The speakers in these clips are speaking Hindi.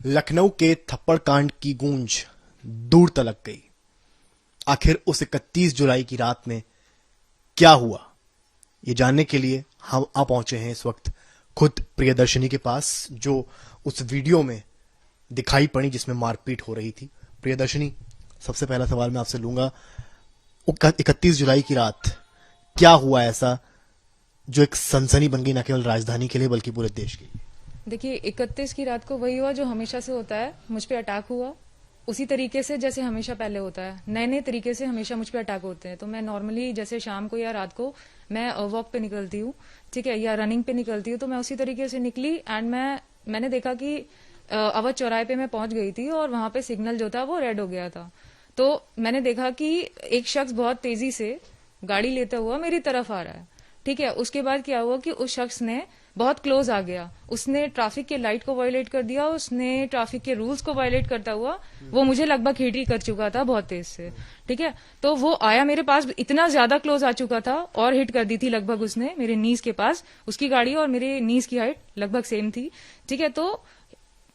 लखनऊ के थप्पड़ कांड की गूंज दूर तलक गई। आखिर उस 31 जुलाई की रात में क्या हुआ, ये जानने के लिए हम आ पहुंचे हैं इस वक्त खुद प्रियदर्शनी के पास, जो उस वीडियो में दिखाई पड़ी जिसमें मारपीट हो रही थी। प्रियदर्शनी, सबसे पहला सवाल मैं आपसे लूंगा, 31 जुलाई की रात क्या हुआ ऐसा जो एक सनसनी बन गई, न केवल राजधानी के लिए बल्कि पूरे देश के लिए? देखिए, 31 की रात को वही हुआ जो हमेशा से होता है। मुझ पे अटैक हुआ उसी तरीके से जैसे हमेशा पहले होता है। नए नए तरीके से हमेशा मुझ पे अटैक होते हैं। तो मैं नॉर्मली जैसे शाम को या रात को मैं वॉक पे निकलती हूँ, ठीक है, या रनिंग पे निकलती हूँ, तो मैं उसी तरीके से निकली एंड मैंने देखा कि अवध चौराहे पे मैं पहुंच गई थी और वहां पे सिग्नल जो था वो रेड हो गया था। तो मैंने देखा कि एक शख्स बहुत तेजी से गाड़ी लेता हुआ मेरी तरफ आ रहा है, ठीक है। उसके बाद क्या हुआ कि उस शख्स ने बहुत क्लोज आ गया, उसने ट्रैफिक के लाइट को वायलेट कर दिया, उसने ट्रैफिक के रूल्स को वायलेट करता हुआ वो मुझे लगभग हिट ही कर चुका था बहुत तेज से, ठीक है। तो वो आया मेरे पास, इतना ज्यादा क्लोज आ चुका था और हिट कर दी थी लगभग उसने मेरे नीज के पास। उसकी गाड़ी और मेरे नीज की हाइट लगभग सेम थी, ठीक है। तो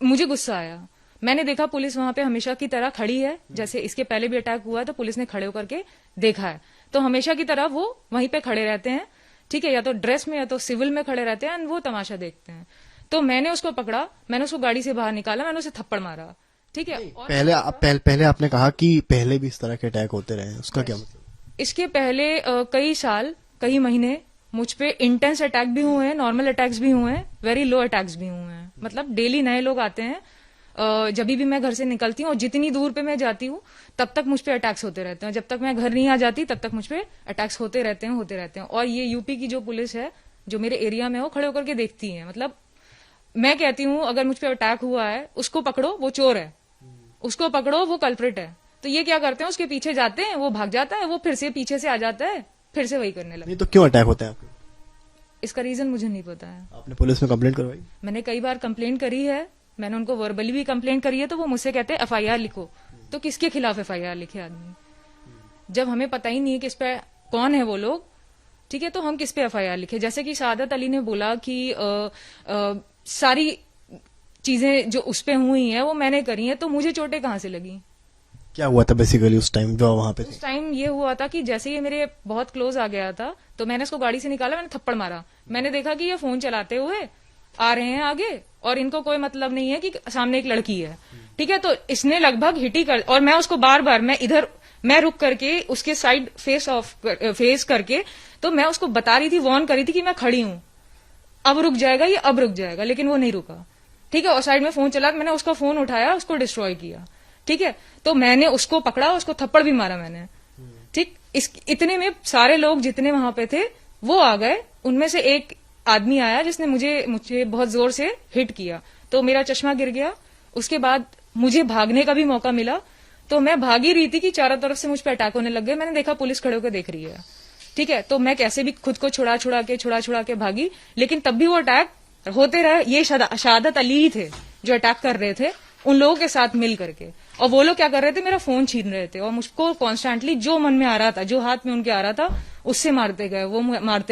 मुझे गुस्सा आया। मैंने देखा पुलिस वहां पे हमेशा की तरह खड़ी है, जैसे इसके पहले भी अटैक हुआ तो पुलिस ने खड़े होकर के देखा है। तो हमेशा की तरह वो वहीं पे खड़े रहते हैं, ठीक है, या तो ड्रेस में या तो सिविल में खड़े रहते हैं, वो तमाशा देखते हैं। तो मैंने उसको पकड़ा, मैंने उसको गाड़ी से बाहर निकाला, मैंने उसे थप्पड़ मारा, ठीक है। पहले आपने कहा कि पहले भी इस तरह के अटैक होते रहे, उसका क्या मतलब? इसके पहले कई साल, कई महीने मुझ पे इंटेंस अटैक भी हुए हैं, नॉर्मल अटैक्स भी हुए हैं, वेरी लो अटैक्स भी हुए हैं। मतलब डेली नए लोग आते हैं। जब भी मैं घर से निकलती हूँ और जितनी दूर पे मैं जाती हूँ तब तक मुझ पे अटैक्स होते रहते हैं। जब तक मैं घर नहीं आ जाती तब तक मुझ पे अटैक्स होते रहते हैं। और ये यूपी की जो पुलिस है जो मेरे एरिया में, वो खड़े होकर के देखती है। मतलब मैं कहती हूँ अगर मुझ पे अटैक हुआ है उसको पकड़ो, वो चोर है, उसको पकड़ो, वो कल्प्रिट है। तो ये क्या करते हैं, उसके पीछे जाते हैं, वो भाग जाता है, वो फिर से पीछे से आ जाता है, फिर से वही करने लगता है। तो क्यों अटैक होता है आपको? इसका रीजन मुझे नहीं पता है। आपने पुलिस में कंप्लेंट करवाई? मैंने कई बार कंप्लेंट करी है, मैंने उनको वर्बली भी कंप्लेंट करी है। तो वो मुझसे कहते हैं एफआईआर लिखो। तो किसके खिलाफ एफआईआर लिखे आदमी, जब हमें पता ही नहीं है किस पे कौन है वो लोग, ठीक है। तो हम किस पे एफआईआर लिखे? जैसे कि सादत अली ने बोला कि सारी चीजें जो उस पे हुई हैं वो मैंने करी हैं, तो मुझे चोटें कहां से लगी? क्या हुआ था बेसिकली उस टाइम जो वहां पे थे? उस टाइम ये हुआ था कि जैसे ये मेरे बहुत क्लोज आ गया था तो मैंने इसको गाड़ी से निकाला, मैंने थप्पड़ मारा। मैंने देखा कि ये फोन चलाते हुए आ रहे हैं आगे और इनको कोई मतलब नहीं है कि सामने एक लड़की है, ठीक है। तो इसने लगभग हिट ही कर, और मैं उसको बार बार मैं रुक करके उसके साइड फेस करके, तो मैं उसको बता रही थी, वार्न करी थी कि मैं खड़ी हूं, अब रुक जाएगा ये, अब रुक जाएगा, लेकिन वो नहीं रुका, ठीक है। और साइड में फोन चला, मैंने उसका फोन उठाया, उसको डिस्ट्रॉय किया, ठीक है। तो मैंने उसको पकड़ा, उसको थप्पड़ भी मारा मैंने, ठीक। इतने में सारे लोग जितने वहां पे थे वो आ गए। उनमें से एक आदमी आया जिसने मुझे बहुत जोर से हिट किया, तो मेरा चश्मा गिर गया। उसके बाद मुझे भागने का भी मौका मिला, तो मैं भागी रही थी कि चारों तरफ से मुझ पर अटैक होने लग गए। मैंने देखा पुलिस खड़े होकर देख रही है, ठीक है। तो मैं कैसे भी खुद को छुड़ा के भागी, लेकिन तब भी वो अटैक होते रहे। ये शहादत अली ही थे जो अटैक कर रहे थे उन लोगों के साथ मिल करके, और वो लोग क्या कर रहे थे, मेरा फोन छीन रहे थे और मुझको कॉन्स्टेंटली जो मन में आ रहा था, जो हाथ में उनके आ रहा था, उससे मारते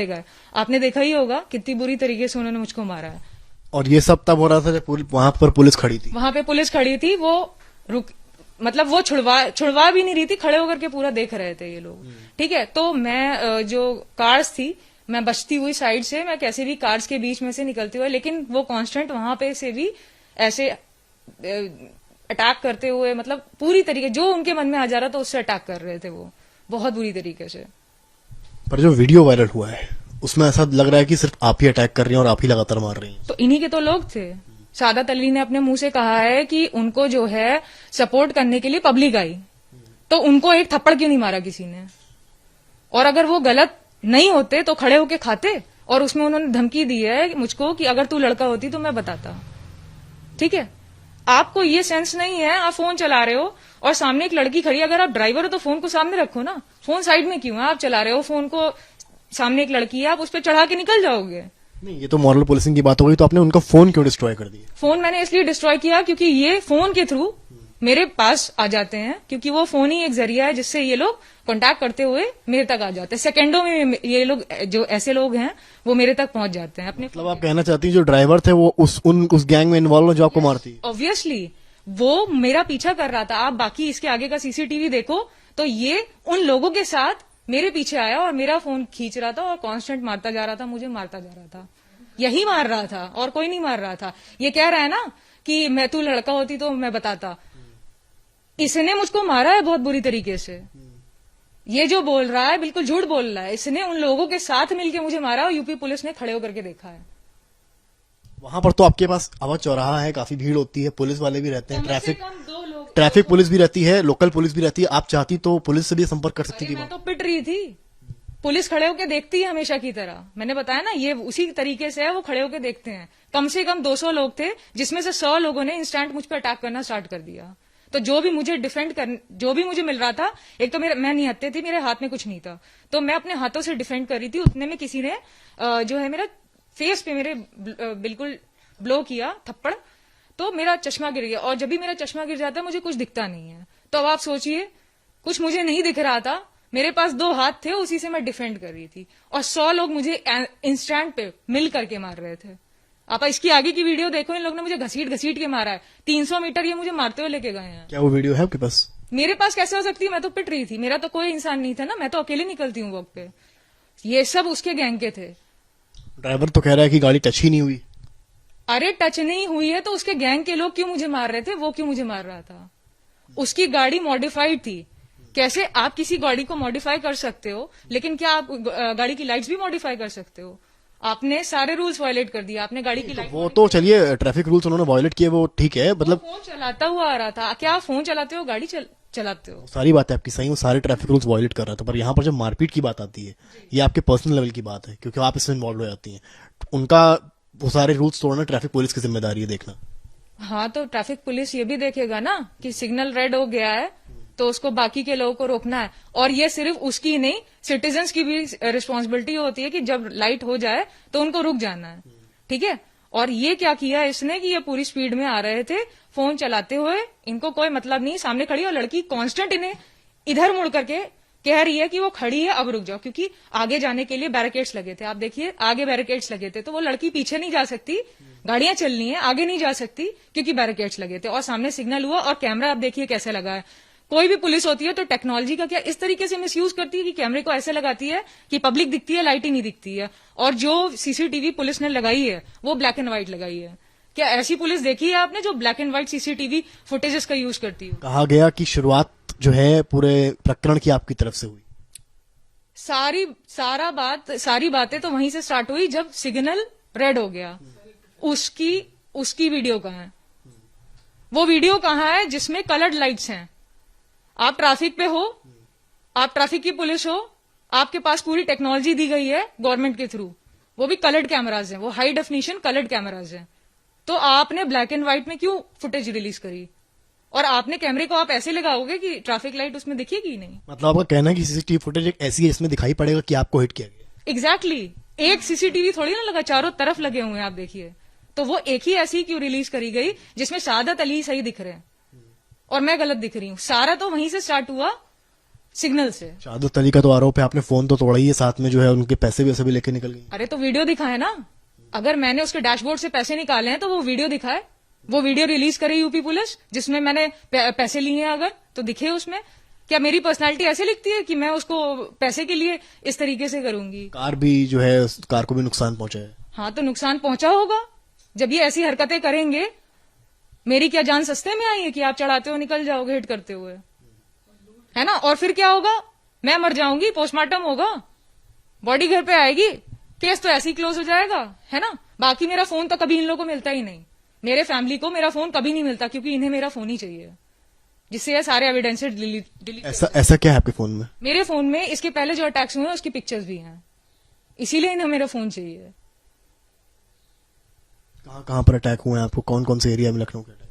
गए। आपने देखा ही होगा कितनी बुरी तरीके से उन्होंने मुझको मारा है। और ये सब तब हो रहा था जब वहां पर पुलिस खड़ी थी? वहां पे पुलिस खड़ी थी, वो मतलब वो छुड़वा भी नहीं रही थी, खड़े होकर के पूरा देख रहे थे ये लोग, ठीक है। तो मैं जो कार्स थी, मैं बचती हुई साइड से, मैं कैसे भी कार्स के बीच में से निकलती हुई, लेकिन वो कांस्टेंट वहां पे से भी ऐसे अटैक करते हुए, मतलब पूरी तरीके जो उनके मन में आ जा रहा था उससे अटैक कर रहे थे वो, बहुत बुरी तरीके से। पर जो वीडियो वायरल हुआ है उसमें ऐसा लग रहा है कि सिर्फ आप ही अटैक कर रही हैं और आप ही लगातार मार रही हैं। तो इन्हीं के तो लोग थे। सादत अली ने अपने मुंह से कहा है कि उनको जो है सपोर्ट करने के लिए पब्लिक आई, तो उनको एक थप्पड़ क्यों नहीं मारा किसी ने? और अगर वो गलत नहीं होते तो खड़े होके खाते। और उसमें उन्होंने धमकी दी है मुझको कि अगर तू लड़का होती तो मैं बताता, ठीक है। आपको ये सेंस नहीं है, आप फोन चला रहे हो और सामने एक लड़की खड़ी है, अगर आप ड्राइवर हो तो फोन को सामने रखो ना, फोन साइड में क्यों है? आप चला रहे हो फोन को, सामने एक लड़की है, आप उस पर चढ़ा के निकल जाओगे। नहीं, ये तो मॉरल पुलिसिंग की बात हो गई। तो आपने उनका फोन क्यों डिस्ट्रॉय कर दिया? फोन मैंने इसलिए डिस्ट्रॉय किया क्योंकि ये फोन के थ्रू मेरे पास आ जाते हैं, क्योंकि वो फोन ही एक जरिया है जिससे ये लोग कांटेक्ट करते हुए मेरे तक आ जाते हैं। सेकंडों में ये लोग, जो ऐसे लोग हैं, वो मेरे तक पहुंच जाते हैं अपने। मतलब आप कहना चाहती हैं जो ड्राइवर थे वो उस गैंग में इन्वॉल्व है जो आपको मारती है? ऑब्वियसली वो मेरा पीछा कर रहा था। आप बाकी इसके आगे का सीसीटीवी देखो तो ये उन लोगों के साथ मेरे पीछे आया और मेरा फोन खींच रहा था और कांस्टेंट मारता जा रहा था, मुझे मारता जा रहा था। यही मार रहा था और कोई नहीं मार रहा था। ये कह रहा है ना कि मैं तू लड़का होती तो मैं बताता। इसने मुझको मारा है बहुत बुरी तरीके से। ये जो बोल रहा है बिल्कुल झूठ बोल रहा है। इसने उन लोगों के साथ मिलकर मुझे मारा और यूपी पुलिस ने खड़े होकर के देखा है। वहां पर तो आपके पास अवध चौराहा है, काफी भीड़ होती है, पुलिस वाले भी रहते हैं, कम से कम 2 लोग, ट्रैफिक पुलिस भी रहती है, लोकल पुलिस भी रहती है। आप चाहती तो पुलिस से भी संपर्क कर सकती थी। मैं तो पिट रही थी। पुलिस खड़े होकर देखती है हमेशा की तरह। मैंने बताया ना, ये उसी तरीके से है, वो खड़े होकर देखते हैं। कम से कम 200 लोग थे, जिसमें से 100 लोगों ने इंस्टेंट मुझ पर अटैक करना स्टार्ट कर दिया। तो जो भी मुझे जो भी मुझे मिल रहा था, एक तो मैं निहत्थे थी, मेरे हाथ में कुछ नहीं था, तो मैं अपने हाथों से डिफेंड कर रही थी। उतने में किसी ने जो है मेरा फेस पे मेरे बिल्कुल ब्लो किया थप्पड़, तो मेरा चश्मा गिर गया। और जब भी मेरा चश्मा गिर जाता है मुझे कुछ दिखता नहीं है। तो अब आप सोचिए, कुछ मुझे नहीं दिख रहा था, मेरे पास 2 हाथ थे, उसी से मैं डिफेंड कर रही थी, और 100 लोग मुझे इंस्टेंट पे मिल करके मार रहे थे। आप इसकी आगे की वीडियो देखो, इन लोगों ने मुझे घसीट घसीट के मारा है। 300 मीटर ये मुझे मारते हुए लेके गए हैं। क्या वो वीडियो है आपके पास? मेरे पास कैसे हो सकती है? मैं तो पिट रही थी, मेरा तो कोई इंसान नहीं था ना, मैं तो अकेले निकलती हूँ वक्त पे। ये सब उसके गैंग के थे। ड्राइवर तो कह रहा है कि गाड़ी टच ही नहीं हुई। अरे टच नहीं हुई है तो उसके गैंग के लोग क्यों मुझे मार रहे थे? वो क्यों मुझे मार रहा था? उसकी गाड़ी मॉडिफाइड थी। कैसे आप किसी गाड़ी को मॉडिफाई कर सकते हो, लेकिन क्या आप गाड़ी की लाइट्स भी मॉडिफाई कर सकते हो? आपने सारे रूल्स वायलेट कर दिया। आपने गाड़ी की लाइट, वो तो चलिए ट्रैफिक रूल्स उन्होंने वायलेट किए, वो ठीक है, मतलब फोन चलाता हुआ आ रहा था। क्या आप फोन चलाते हो, गाड़ी चलाते हो? सारी बात है आपकी सही, वो सारे ट्रैफिक रूल्स वायलेट कर रहा था। पर यहाँ पर जब मारपीट की बात आती है, ये आपके पर्सनल लेवल की बात है, क्योंकि आप इसमें इन्वॉल्व हो जाती हैं। उनका वो सारे रूल्स तोड़ना ट्रैफिक पुलिस की जिम्मेदारी है देखना। हाँ, तो ट्रैफिक पुलिस ये भी देखेगा ना कि सिग्नल रेड हो गया है तो उसको बाकी के लोगों को रोकना है। और ये सिर्फ उसकी नहीं, सिटीजन्स की भी रिस्पॉन्सिबिलिटी होती है कि जब लाइट हो जाए तो उनको रुक जाना है। ठीक है। और ये क्या किया इसने कि ये पूरी स्पीड में आ रहे थे फोन चलाते हुए, इनको कोई मतलब नहीं। सामने खड़ी और लड़की कांस्टेंट इन्हें इधर मुड़ करके कह रही है कि वो खड़ी है, अब रुक जाओ, क्योंकि आगे जाने के लिए बैरिकेड्स लगे थे। आप देखिए आगे बैरिकेड्स लगे थे, तो वो लड़की पीछे नहीं जा सकती, गाड़ियां चलनी है, आगे नहीं जा सकती क्योंकि बैरिकेड्स लगे थे। और सामने सिग्नल हुआ और कैमरा आप देखिए कैसे लगा है। कोई भी पुलिस होती है तो टेक्नोलॉजी का क्या इस तरीके से मिसयूज करती है कि कैमरे को ऐसे लगाती है कि पब्लिक दिखती है, लाइट ही नहीं दिखती है। और जो सीसीटीवी पुलिस ने लगाई है वो ब्लैक एंड व्हाइट लगाई है। क्या ऐसी पुलिस देखी है आपने जो black and white CCTV footages का यूज करती हो? कहा गया कि शुरुआत जो है पूरे प्रकरण की आपकी तरफ से हुई। सारी बातें तो वहीं से स्टार्ट हुई जब सिग्नल रेड हो गया। उसकी वीडियो कहाँ है? वो वीडियो कहाँ है जिसमें कलर्ड लाइट्स हैं? आप ट्रैफिक पे हो, आप ट्रैफिक की पुलिस हो, आपके पास पूरी टेक्नोलॉजी दी गई है गवर्नमेंट के थ्रू, वो भी कलर्ड कैमराज हैं, वो हाई डेफिनेशन कलर्ड कैमराज हैं। तो आपने ब्लैक एंड व्हाइट में क्यों फुटेज रिलीज करी? और आपने कैमरे को आप ऐसे लगाओगे कि ट्रैफिक लाइट उसमें दिखेगी नहीं? मतलब आपका कहना है कि सीसीटीवी फुटेज एक ऐसी है इसमें दिखाई पड़ेगा कि आपको हिट किया गया। एग्जैक्टली एक सीसीटीवी थोड़ी ना लगा, चारों तरफ लगे हुए हैं, आप देखिए। तो वो एक ही ऐसी क्यों रिलीज करी गई जिसमें सादत अली सही दिख रहे हैं और मैं गलत दिख रही हूँ? सारा तो वहीं से स्टार्ट हुआ, सिग्नल से। सादत अली का तो आरोप है आपने फोन तो तोड़ा ही है, साथ में जो है उनके पैसे वैसे भी लेके निकल गई। अरे तो वीडियो दिखाए ना, अगर मैंने उसके डैशबोर्ड से पैसे निकाले हैं तो वो वीडियो दिखाए, वो वीडियो रिलीज करे यूपी पुलिस जिसमें मैंने पैसे लिए हैं, अगर तो दिखे उसमें। क्या मेरी पर्सनालिटी ऐसे लिखती है कि मैं उसको पैसे के लिए इस तरीके से करूंगी? कार भी जो है, कार को भी नुकसान पहुंचा है। हाँ, तो नुकसान पहुंचा होगा जब ये ऐसी हरकतें करेंगे। मेरी क्या जान सस्ते में आई है कि आप चढ़ाते हो निकल जाओगे हिट करते हुए, है ना? और फिर क्या होगा? मैं मर जाऊंगी, पोस्टमार्टम होगा, बॉडी घर पे आएगी, केस तो ऐसे ही क्लोज हो जाएगा, है ना? बाकी मेरा फोन तो कभी इन लोगों को मिलता ही नहीं, मेरे फैमिली को मेरा फोन कभी नहीं मिलता, क्योंकि इन्हें मेरा फोन ही चाहिए जिससे ये सारे एविडेंसेस डिलीट। ऐसा क्या है आपके फोन में? मेरे फोन में इसके पहले जो अटैक्स हुए हैं उसकी पिक्चर्स भी हैं, इसीलिए इन्हें मेरा फोन चाहिए। कहाँ पर अटैक हुए हैं आपको? कौन कौन से एरिया में लखनऊ के अटैक?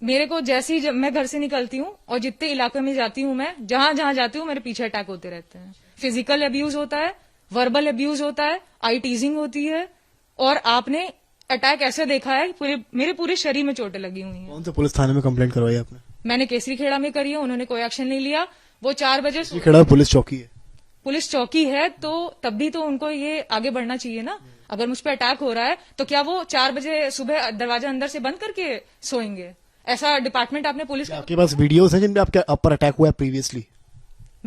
मेरे को जैसे ही जब मैं घर से निकलती हूँ और जितने इलाके में जाती हूँ, मैं जहां जहां जाती हूँ मेरे पीछे अटैक होते रहते हैं। फिजिकल अब्यूज होता है, वर्बल अब्यूज होता है, आई टीजिंग होती है, और आपने अटैक ऐसे देखा है मेरे पूरे शरीर में चोटें लगी हुई हैं। कौन से पुलिस थाने में कंप्लेंट करवाई आपने? मैंने केसरी खेड़ा में करी है, उन्होंने कोई एक्शन नहीं लिया। वो 4 बजे ये खेड़ा पुलिस चौकी है। पुलिस चौकी है तो तब भी तो उनको ये आगे बढ़ना चाहिए ना। अगर मुझ पर अटैक हो रहा है तो क्या वो 4 बजे सुबह दरवाजा अंदर से बंद करके सोएंगे? ऐसा डिपार्टमेंट आपने पुलिस का? आपके पास वीडियोस हैं जिनमें आपके आप पर अटैक हुआ है प्रीवियसली?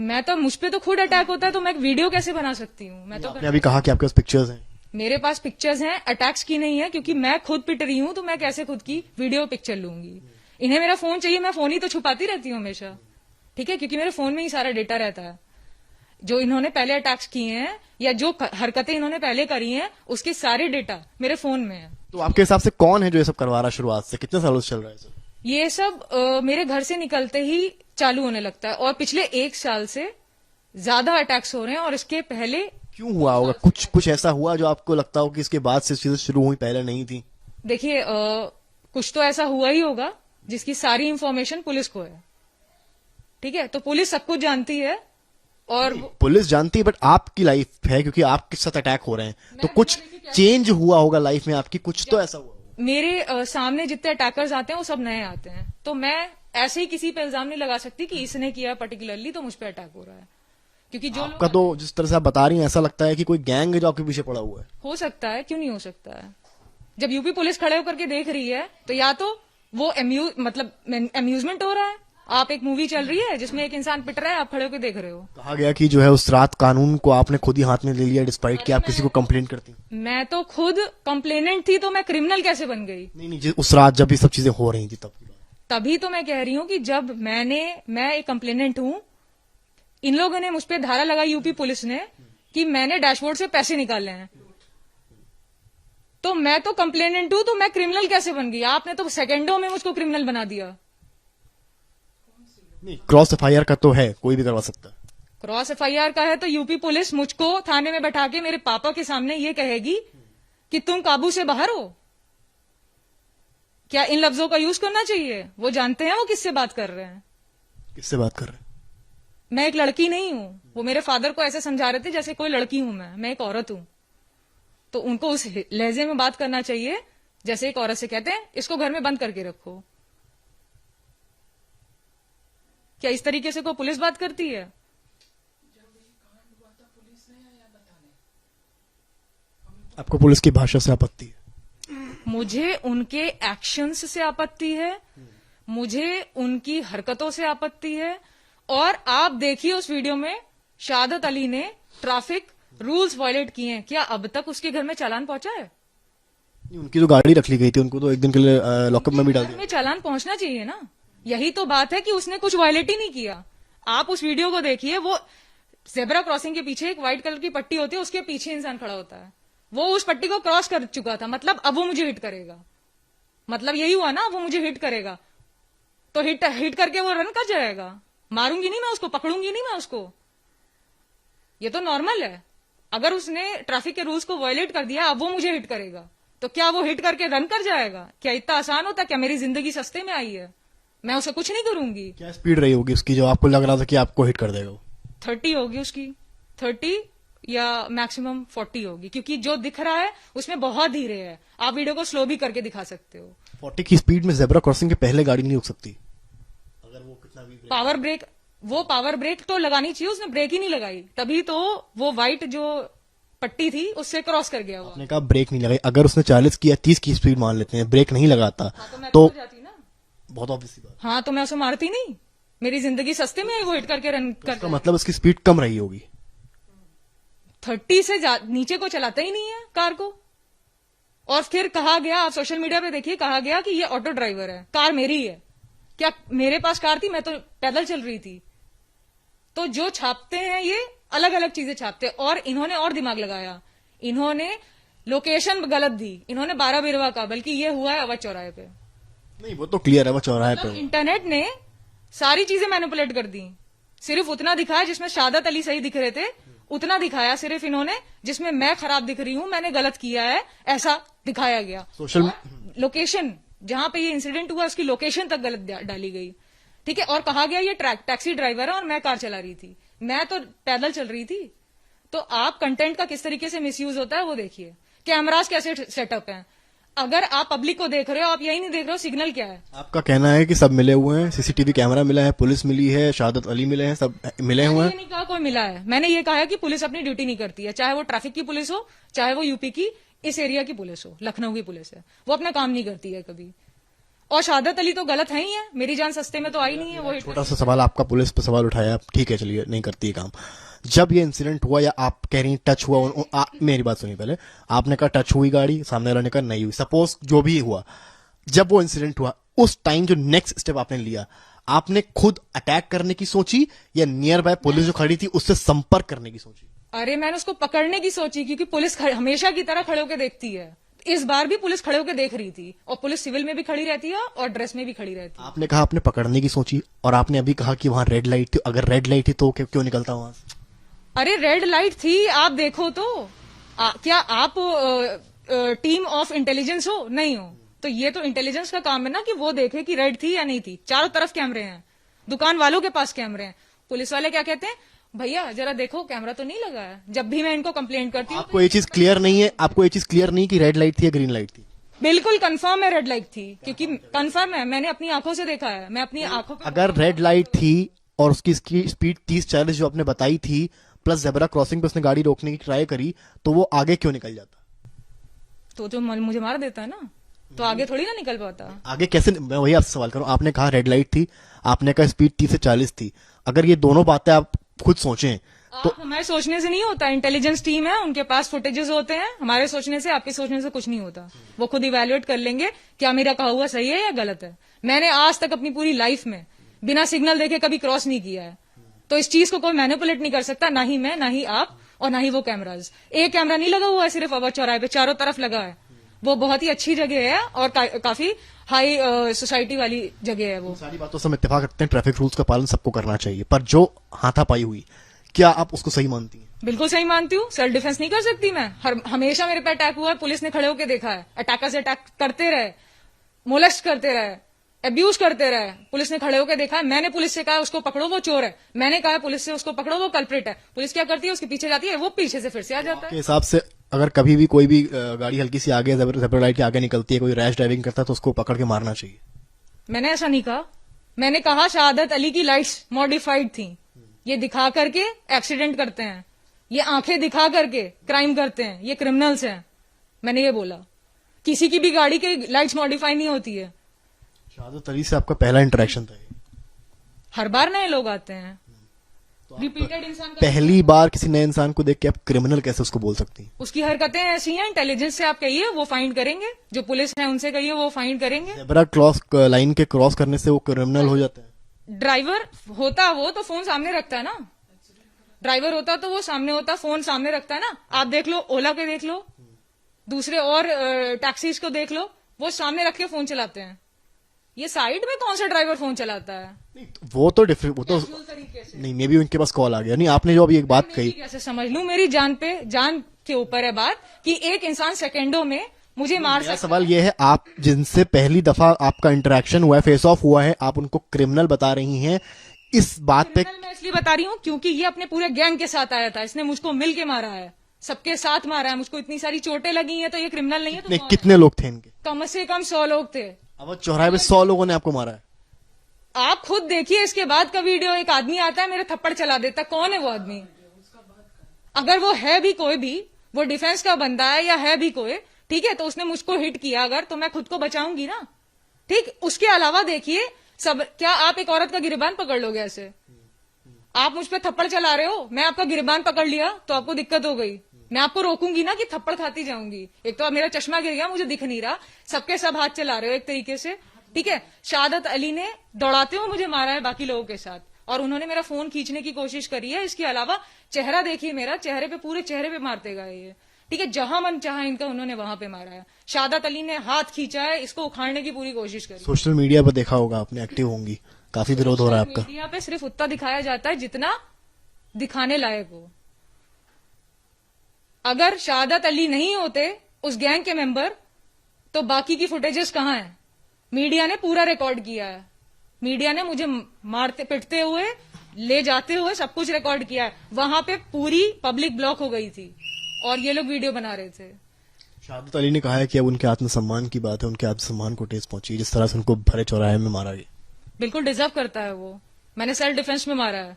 मैं तो मुझ पे तो खुद अटैक होता है तो मैं वीडियो कैसे बना सकती हूँ? मैं तो आपने अभी कहा कि आपके पास पिक्चर्स हैं। मेरे पास पिक्चर्स हैं, अटैक्स की नहीं है, क्योंकि मैं खुद पिट रही हूँ तो मैं कैसे खुद की वीडियो पिक्चर लूंगी? इन्हें मेरा फोन चाहिए, मैं फोन ही तो छुपाती रहती हूँ हमेशा, ठीक है, क्योंकि मेरे फोन में ही सारा डेटा रहता है। जो इन्होंने पहले अटैक्स किए हैं या जो हरकतें इन्होंने पहले करी हैं उसके सारे डेटा मेरे फोन में है। तो आपके हिसाब से कौन है जो ये सब करवा रहा है शुरुआत से? कितने सालों से चल रहा है सर? ये सब मेरे घर से निकलते ही चालू होने लगता है और पिछले 1 साल से ज्यादा अटैक्स हो रहे हैं। और इसके पहले क्यों हुआ होगा? कुछ ऐसा हुआ जो आपको लगता हो कि इसके बाद से चीजें शुरू हुई, पहले नहीं थी? देखिए, कुछ तो ऐसा हुआ ही होगा जिसकी सारी इंफॉर्मेशन पुलिस को है, ठीक है, तो पुलिस सब कुछ जानती है। और पुलिस जानती है, बट आपकी लाइफ है, क्योंकि आपके साथ अटैक हो रहे हैं, तो कुछ चेंज हुआ होगा लाइफ में आपकी, कुछ तो ऐसा हुआ होगा। मेरे सामने जितने अटैकर्स आते हैं वो सब नए आते हैं, तो मैं ऐसे ही किसी पे इल्जाम नहीं लगा सकती कि इसने किया पर्टिकुलरली तो मुझ पे अटैक हो रहा है, क्योंकि जो आपका तो जिस तरह से आप बता रही हैं ऐसा लगता है कि कोई गैंग है जो आपके पीछे पड़ा हुआ है। हो सकता है, क्यों नहीं हो सकता है? जब यूपी पुलिस खड़े होकर के देख रही है तो या तो वो अम्यूजमेंट हो रहा है। आप एक मूवी चल रही है जिसमें एक इंसान पिट रहा है, आप खड़े होकर देख रहे हो। कहा गया कि जो है उस रात कानून को आपने खुद ही हाथ में ले लिया, डिस्पाइट कि आप किसी को कंप्लेंट करती। मैं तो खुद कंप्लेनेंट थी तो मैं क्रिमिनल कैसे बन गई? नहीं, उस रात जब ये सब चीजें हो रही थी तब की बात। तभी तो मैं कह रही हूँ कि जब मैं एक कंप्लेनेंट हूँ, इन लोगों ने मुझ पे धारा लगाई यूपी पुलिस ने कि मैंने डैशबोर्ड से पैसे निकाले हैं, तो मैं तो कंप्लेनेंट हूं तो मैं क्रिमिनल कैसे बन गई? आपने तो सेकंडों में मुझको क्रिमिनल बना दिया। नहीं, क्रॉस एफआईआर का तो है, कोई भी करवा सकता है। क्रॉस एफआईआर का है तो यूपी पुलिस मुझको थाने में बैठा के मेरे पापा के सामने ये कहेगी कि तुम काबू से बाहर हो? क्या इन लफ्जों का यूज करना चाहिए? वो जानते हैं वो किससे बात कर रहे हैं। किससे बात कर रहे हैं? मैं एक लड़की नहीं हूं। वो मेरे फादर को ऐसे समझा रहे थे जैसे कोई लड़की हूं, मैं एक औरत हूं। तो उनको उस लहजे में बात करना चाहिए जैसे एक औरत से कहते हैं इसको घर में बंद करके रखो। क्या इस तरीके से कोई पुलिस बात करती है? आपको पुलिस की भाषा से आपत्ति है? मुझे उनके एक्शंस से आपत्ति है, मुझे उनकी हरकतों से आपत्ति है। और आप देखिए उस वीडियो में शहादत अली ने ट्रैफिक रूल्स वायलेट किए हैं, क्या अब तक उसके घर में चालान पहुंचा है? उनकी जो गाड़ी रख ली गई थी उनको तो एक दिन के लिए लॉकअप में भी डाल दिया। में चालान पहुंचना चाहिए ना। यही तो बात है कि उसने कुछ वायलेट ही नहीं किया। आप उस वीडियो को देखिए, वो जेब्रा क्रॉसिंग के पीछे एक व्हाइट कलर की पट्टी होती है, उसके पीछे इंसान खड़ा होता है। वो उस पट्टी को क्रॉस कर चुका था, मतलब अब वो मुझे हिट करेगा। मतलब यही हुआ ना, वो मुझे हिट करेगा तो हिट करके वो रन कर जाएगा। मारूंगी नहीं मैं उसको, पकड़ूंगी नहीं मैं उसको, ये तो नॉर्मल है। अगर उसने ट्रैफिक के रूल्स को वायलेट कर दिया, अब वो मुझे हिट करेगा तो क्या वो हिट करके रन कर जाएगा? क्या इतना आसान होता? क्या मेरी जिंदगी सस्ते में आई है? मैं उसे कुछ नहीं करूंगी। क्या स्पीड रही होगी उसकी जो आपको लग रहा था कि आपको हिट कर देगा? वो 30 होगी उसकी, 30 या मैक्सिमम 40 होगी, क्योंकि जो दिख रहा है उसमें बहुत धीरे है। आप वीडियो को स्लो भी करके दिखा सकते हो। 40 की स्पीड में जेब्रा क्रॉसिंग के पहले गाड़ी नहीं रुक सकती अगर वो कितना भी पावर ब्रेक तो लगानी चाहिए, उसने ब्रेक ही नहीं लगाई, तभी तो वो व्हाइट जो पट्टी थी उससे क्रॉस कर गया। आपने कहा ब्रेक नहीं लगाई, अगर उसने 40 की या 30 की स्पीड मान लेते हैं, ब्रेक नहीं लगाता तो मैं तो जाती ना, बहुत ऑब्वियस बात। हाँ, तो मैं उसे मारती नहीं। मेरी जिंदगी सस्ते में वो हिट करके रन कर, मतलब उसकी स्पीड कम रही होगी। 30 से नीचे को चलाता ही नहीं है कार को। और फिर कहा गया, आप सोशल मीडिया पे देखिए, कहा गया कि ये ऑटो ड्राइवर है, कार मेरी है। क्या मेरे पास कार थी? मैं तो पैदल चल रही थी। तो जो छापते हैं ये अलग अलग चीजें छापते हैं। और इन्होंने और दिमाग लगाया, इन्होंने लोकेशन गलत दी, इन्होंने 12 बिरवा का, बल्कि ये हुआ है अवध चौराहे पे। नहीं, वो तो क्लियर है, वो चौराहे पे। इंटरनेट ने सारी चीजें मैनिपुलेट कर दी। सिर्फ उतना दिखाया जिसमें शहादत अली सही दिख रहे थे, उतना दिखाया सिर्फ इन्होंने। जिसमें मैं खराब दिख रही हूं, मैंने गलत किया है, ऐसा दिखाया गया। सोशल लोकेशन जहां पे ये इंसिडेंट हुआ उसकी लोकेशन तक गलत डाली गई, ठीक है। और कहा गया ये टैक्सी ड्राइवर है और मैं कार चला रही थी, मैं तो पैदल चल रही थी। तो आप कंटेंट का किस तरीके से मिसयूज होता है वो देखिए। कैमरास कैसे सेटअप हैं। अगर आप पब्लिक को देख रहे हो, आप यही नहीं देख रहे हो, सिग्नल क्या है? आपका कहना है कि सब मिले हुए हैं, सीसीटीवी कैमरा मिला है, पुलिस मिली है, शहादत अली मिले हैं, सब मिले हुए मैंने हैं। ये नहीं कहा कोई मिला है, मैंने ये कहा है कि पुलिस अपनी ड्यूटी नहीं करती है, चाहे वो ट्रैफिक की पुलिस हो, चाहे वो यूपी की इस एरिया की पुलिस हो, लखनऊ की पुलिस है, वो अपना काम नहीं करती है कभी। और शहादत अली तो गलत है ही है, मेरी जान सस्ते में तो आई नहीं है वो। छोटा सा सवाल, आपका पुलिस पर सवाल उठाया, ठीक है चलिए, नहीं करती है काम। जब ये इंसिडेंट हुआ या आप कह रही हैं टच हुआ, मेरी बात सुनिए पहले, आपने कहा टच हुई गाड़ी, सामने वाले ने कहा नहीं हुई, सपोज जो भी हुआ, जब वो इंसिडेंट हुआ उस टाइम जो नेक्स्ट स्टेप आपने लिया, आपने खुद अटैक करने की सोची या नियर बाय पुलिस जो खड़ी थी उससे संपर्क करने की सोची? अरे मैंने उसको पकड़ने की सोची, क्योंकि पुलिस हमेशा की तरह खड़े होकर देखती है। इस बार भी पुलिस खड़े होकर देख रही थी, और पुलिस सिविल में भी खड़ी रहती है और ड्रेस में भी खड़ी रहती है। आपने कहा आपने पकड़ने की सोची, और आपने अभी कहा कि वहां रेड लाइट थी, अगर रेड लाइट थी तो क्यों निकलता वहां से? अरे रेड लाइट थी, आप देखो तो। क्या आप टीम ऑफ इंटेलिजेंस हो? नहीं हो। तो ये तो इंटेलिजेंस का काम है ना कि वो देखे कि रेड थी या नहीं थी। चारों तरफ कैमरे हैं, दुकान वालों के पास कैमरे हैं। पुलिस वाले क्या कहते हैं, भैया जरा देखो कैमरा तो नहीं लगा है। जब भी मैं इनको कंप्लेंट करती हूँ, आपको ये चीज क्लियर नहीं है, आपको ये चीज क्लियर नहीं कि रेड लाइट थी या ग्रीन लाइट थी? बिल्कुल कंफर्म है रेड लाइट थी, क्योंकि कंफर्म है, मैंने अपनी आंखों से देखा है, मैं अपनी आंखों पे। अगर रेड लाइट थी और उसकी स्पीड 30-40 जो आपने बताई थी, प्लस जेब्रा क्रॉसिंग पे उसने गाड़ी रोकने की ट्राई करी, तो वो आगे क्यों निकल जाता? तो जो मुझे मार देता है ना, तो आगे थोड़ी ना निकल पाता। आगे कैसे? मैं वही आपसे सवाल करूं, आपने कहा रेड लाइट थी, आपने कहा स्पीड 30 से 40 थी। अगर ये दोनों बातें आप खुद सोचें तो हमारे सोचने से नहीं होता। इंटेलिजेंस टीम है, उनके पास फुटेजेस होते हैं। हमारे सोचने से, आपके सोचने से कुछ नहीं होता। वो खुद इवेल्युएट कर लेंगे क्या मेरा कहा हुआ सही है या गलत है। मैंने आज तक अपनी पूरी लाइफ में बिना सिग्नल देखे कभी क्रॉस नहीं किया है, तो इस चीज को कोई मैनिपुलेट नहीं कर सकता, ना ही मैं, ना ही आप, और ना ही वो कैमराज। एक कैमरा नहीं लगा हुआ है सिर्फ अवध चौराहे पे, चारों तरफ लगा है। वो बहुत ही अच्छी जगह है और काफी हाई सोसाइटी वाली जगह है। वो सारी बातों से हम इत्तेफाक रखते हैं, ट्रैफिक रूल्स का पालन सबको करना चाहिए, पर जो हाथापाई हुई, क्या आप उसको सही मानती हैं? बिल्कुल सही मानती हूँ। सेल्फ डिफेंस नहीं कर सकती मैं? हमेशा मेरे पे अटैक हुआ है, पुलिस ने खड़े होकर देखा है। अटैकर्स अटैक करते रहे, मोलेस्ट करते रहे, अब्यूज करते रहे, पुलिस ने खड़े होकर देखा है। मैंने पुलिस से कहा उसको पकड़ो, वो चोर है। मैंने कहा पुलिस से उसको पकड़ो, वो कल्प्रिट है। पुलिस क्या करती है, उसके पीछे जाती है, वो पीछे से फिर से आ जाता के है। हिसाब से अगर कभी भी कोई भी गाड़ी हल्की सी आगे जेब्रा लाइट के आगे निकलती है, कोई रैश ड्राइविंग करता है, तो उसको पकड़ के मारना चाहिए? मैंने ऐसा नहीं कहा। मैंने कहा शहादत अली की लाइट्स मॉडिफाइड थी। ये दिखा करके एक्सीडेंट करते हैं, ये आंखें दिखा करके क्राइम करते हैं, ये क्रिमिनल्स हैं। मैंने ये बोला, किसी की भी गाड़ी की लाइट्स मॉडिफाई नहीं होती है। शहादत अली से आपका पहला इंटरेक्शन था ये? हर बार नए लोग आते हैं, रिपीटेड इंसान का। पहली बार किसी नए इंसान को देख के आप क्रिमिनल कैसे उसको बोल सकती हैं? उसकी हरकतें ऐसी हैं, इंटेलिजेंस से आप कहिए वो फाइंड करेंगे, जो पुलिस है उनसे कहिए वो फाइंड करेंगे। जेब्रा क्रॉस लाइन के क्रॉस करने से वो क्रिमिनल हो जाता है? ड्राइवर होता वो तो फोन सामने रखता है ना। ड्राइवर होता तो वो सामने होता, फोन सामने रखता है ना। आप देख लो, ओला के देख लो, दूसरे और टैक्सीज को देख लो, वो सामने रख के फोन चलाते हैं। ये साइड में कौन सा ड्राइवर फोन चलाता है? नहीं, वो तो डिफरेंट, वो तो तरीके से। नहीं, मे बी उनके पास कॉल आ गया। नहीं, आपने जो अभी एक बात कही, कैसे समझ लूं? मेरी जान के ऊपर है बात कि एक इंसान सेकंडों में मुझे मार मेरा सकता। सवाल ये है, आप जिनसे पहली दफा आपका इंटरेक्शन हुआ है, फेस ऑफ हुआ है, आप उनको क्रिमिनल बता रही हैं, इस बात पे? क्रिमिनल मैं इसलिए बता रही हूँ क्योंकि ये अपने पूरे गैंग के साथ आया था। इसने मुझको मिल के मारा है, सबके साथ मारा है। मुझको इतनी सारी चोटें लगी हैं, तो ये क्रिमिनल नहीं है तो कौन है? कितने लोग थे इनके? कम से कम 100 लोग थे। अब चौराहे पे 100 लोगों ने आपको मारा है? आप खुद देखिए इसके बाद का वीडियो। एक आदमी आता है, मेरे थप्पड़ चला देता है। कौन है वो आदमी? अगर वो है भी कोई भी, वो डिफेंस का बंदा है या है भी कोई, ठीक है, तो उसने मुझको हिट किया अगर, तो मैं खुद को बचाऊंगी ना। ठीक, उसके अलावा देखिए सब। क्या आप एक औरत का गिरबान पकड़ लोगे ऐसे? आप मुझ पे थप्पड़ चला रहे हो, मैं आपका गिरबान पकड़ लिया तो आपको दिक्कत हो गई। मैं आपको रोकूंगी ना कि थप्पड़ खाती जाऊंगी। एक तो मेरा चश्मा गिर गया, मुझे दिख नहीं रहा, सबके सब हाथ चला रहे हो एक तरीके से। ठीक है, शहादत अली ने दौड़ाते हुए मुझे मारा है बाकी लोगों के साथ, और उन्होंने मेरा फोन खींचने की कोशिश करी है। इसके अलावा चेहरा देखिए मेरा, चेहरे पे, पूरे चेहरे पे मारते गए ये। ठीक है, जहां मन चाहा इनका उन्होंने वहां पे मारा है। शहादत अली ने हाथ खींचा है, इसको उखाड़ने की पूरी कोशिश करी। सोशल मीडिया पर देखा होगा आपने, एक्टिव होंगी, काफी विरोध हो रहा है आपका। मीडिया पे सिर्फ उतना दिखाया जाता है जितना दिखाने लायक हो। अगर शहादत अली नहीं होते उस गैंग के मेंबर, तो बाकी की फुटेजेस कहां है? मीडिया ने पूरा रिकॉर्ड किया है। मीडिया ने मुझे मारते पिटते हुए, ले जाते हुए सब कुछ रिकॉर्ड किया है। वहां पे पूरी पब्लिक ब्लॉक हो गई थी और ये लोग वीडियो बना रहे थे। शहादत अली ने कहा है कि अब उनके आत्मसम्मान की बात है, उनके आत्मसम्मान को ठेस पहुंची जिस तरह से उनको भरे चौराहे में मारा गया। बिल्कुल डिजर्व करता है वो। मैंने सेल्फ डिफेंस में मारा है।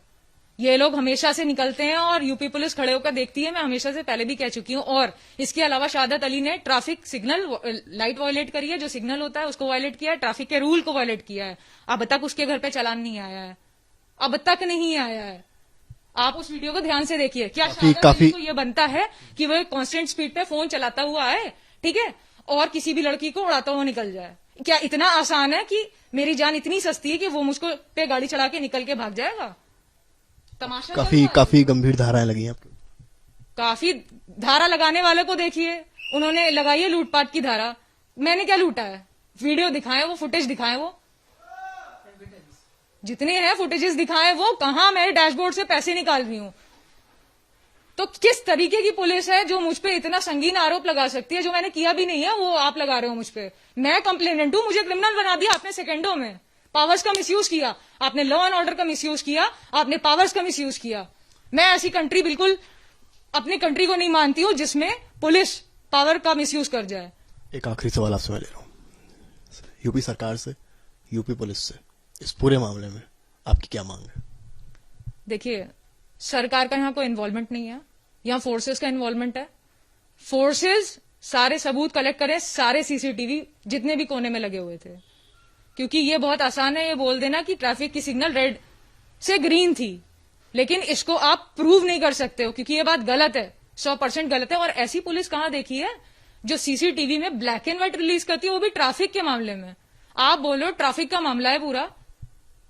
ये लोग हमेशा से निकलते हैं और यूपी पुलिस खड़े होकर देखती है। मैं हमेशा से पहले भी कह चुकी हूं। और इसके अलावा शहादत अली ने ट्रैफिक सिग्नल लाइट वायलेट करी है, जो सिग्नल होता है उसको वायलेट किया है, ट्रैफिक के रूल को वायलेट किया है। अब तक उसके घर पे चालान नहीं आया है, अब तक नहीं आया है। आप उस वीडियो को ध्यान से देखिए। क्या शहादत अली को ये बनता है कि वो कांस्टेंट स्पीड पे फोन चलाता हुआ आए, ठीक है, और किसी भी लड़की को उड़ाता हुआ निकल जाए? क्या इतना आसान है कि मेरी जान इतनी सस्ती है कि वो मुझको पे गाड़ी चढ़ा के निकल के भाग जाएगा? तमाशा चल रहा है। काफी गंभीर धाराएं लगी हैं आपको। काफी धारा लगाने वाले को देखिए, उन्होंने लगाई है लूटपाट की धारा। मैंने क्या लूटा है? वीडियो दिखाएं, वो फुटेज दिखाएं, वो जितने हैं फुटेजेस दिखाएं, वो कहां मैं डैशबोर्ड से पैसे निकाल रही हूं। तो किस तरीके की पुलिस है जो मुझ पे इतना संगीन आरोप लगा सकती है? जो मैंने किया भी नहीं है वो आप लगा रहे हो मुझ पे। मैं कंप्लेनेंट हूं, मुझे क्रिमिनल बना दिया आपने सेकंडों में। पावर्स का मिसयूज किया आपने, लॉ एंड ऑर्डर का मिसयूज किया आपने, पावर्स का मिसयूज किया। मैं ऐसी कंट्री बिल्कुल अपनी कंट्री को नहीं मानती हूं जिसमें पुलिस पावर का मिसयूज कर जाए। एक आखिरी सवाल आपसे मैं ले रहा हूँ, यूपी सरकार से, यूपी पुलिस से, इस पूरे मामले में आपकी क्या मांग है? देखिए, सरकार का यहाँ कोई इन्वॉल्वमेंट नहीं है, यहाँ फोर्सेस का इन्वॉल्वमेंट है। फोर्सेस सारे सबूत कलेक्ट करें, सारे सीसीटीवी जितने भी कोने में लगे हुए थे। क्योंकि ये बहुत आसान है ये बोल देना कि ट्रैफिक की सिग्नल रेड से ग्रीन थी, लेकिन इसको आप प्रूव नहीं कर सकते हो क्योंकि ये बात गलत है, 100% गलत है। और ऐसी पुलिस कहां देखी है जो सीसीटीवी में ब्लैक एंड व्हाइट रिलीज करती है, वो भी ट्रैफिक के मामले में। आप बोलो ट्रैफिक का मामला है पूरा,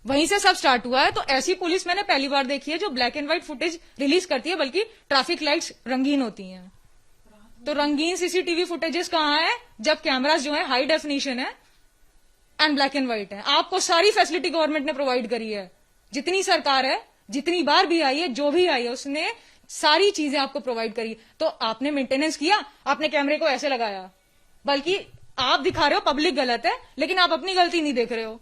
वहीं से सब स्टार्ट हुआ है। तो ऐसी पुलिस मैंने पहली बार देखी है जो black and white footage release करती है, बल्कि ट्रैफिक लाइट्स रंगीन होती हैं। तो रंगीन सीसीटीवी फुटेजेस कहां है जब कैमरास जो है हाई डेफिनेशन है एंड ब्लैक एंड व्हाइट है? आपको सारी फैसिलिटी गवर्नमेंट ने प्रोवाइड करी है, जितनी सरकार है, जितनी बार भी आई है, जो भी आई है, उसने सारी चीजें आपको प्रोवाइड करी। तो आपने मेंटेनेंस किया, आपने कैमरे को ऐसे लगाया, बल्कि आप दिखा रहे हो पब्लिक गलत है, लेकिन आप अपनी गलती नहीं देख रहे हो।